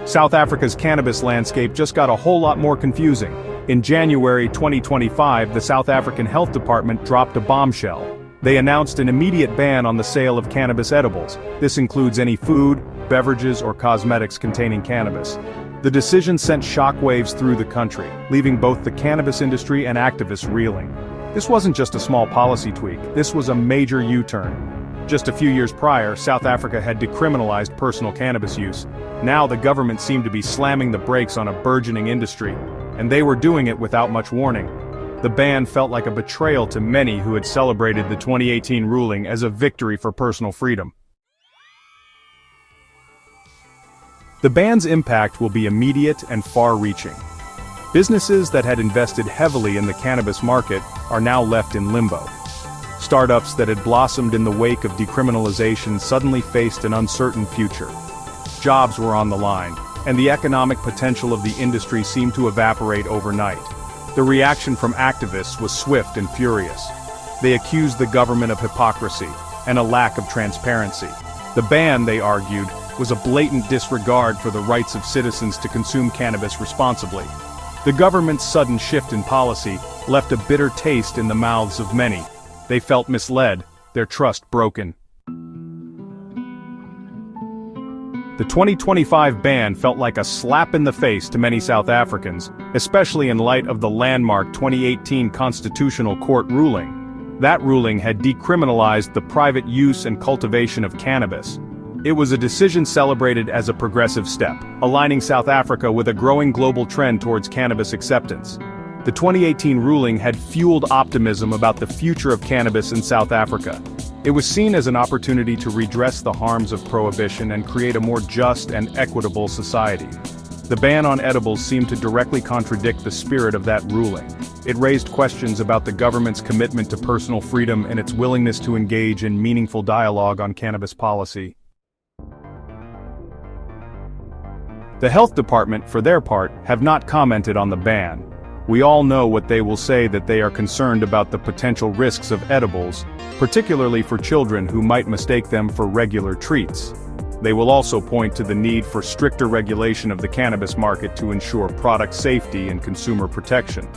South Africa's cannabis landscape just got a whole lot more confusing. In January 2025, the South African Health Department dropped a bombshell. They announced an immediate ban on the sale of cannabis edibles. This includes any food, beverages, or cosmetics containing cannabis. The decision sent shockwaves through the country, leaving both the cannabis industry and activists reeling. This wasn't just a small policy tweak, this was a major U-turn. Just a few years prior, South Africa had decriminalized personal cannabis use. Now the government seemed to be slamming the brakes on a burgeoning industry, and they were doing it without much warning. The ban felt like a betrayal to many who had celebrated the 2018 ruling as a victory for personal freedom. The ban's impact will be immediate and far-reaching. Businesses that had invested heavily in the cannabis market are now left in limbo. Startups that had blossomed in the wake of decriminalization suddenly faced an uncertain future. Jobs were on the line, and the economic potential of the industry seemed to evaporate overnight. The reaction from activists was swift and furious. They accused the government of hypocrisy and a lack of transparency. The ban, they argued, was a blatant disregard for the rights of citizens to consume cannabis responsibly. The government's sudden shift in policy left a bitter taste in the mouths of many. They felt misled, their trust broken. The 2025 ban felt like a slap in the face to many South Africans, especially in light of the landmark 2018 Constitutional Court ruling. That ruling had decriminalized the private use and cultivation of cannabis. It was a decision celebrated as a progressive step, aligning South Africa with a growing global trend towards cannabis acceptance. The 2018 ruling had fueled optimism about the future of cannabis in South Africa. It was seen as an opportunity to redress the harms of prohibition and create a more just and equitable society. The ban on edibles seemed to directly contradict the spirit of that ruling. It raised questions about the government's commitment to personal freedom and its willingness to engage in meaningful dialogue on cannabis policy. The Health Department, for their part, have not commented on the ban. We all know what they will say, that they are concerned about the potential risks of edibles, particularly for children who might mistake them for regular treats. They will also point to the need for stricter regulation of the cannabis market to ensure product safety and consumer protection.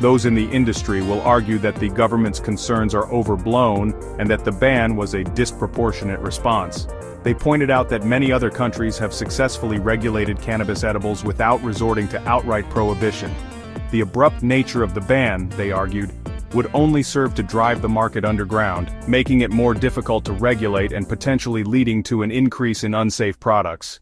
Those in the industry will argue that the government's concerns are overblown and that the ban was a disproportionate response. They pointed out that many other countries have successfully regulated cannabis edibles without resorting to outright prohibition. The abrupt nature of the ban, they argued, would only serve to drive the market underground, making it more difficult to regulate and potentially leading to an increase in unsafe products.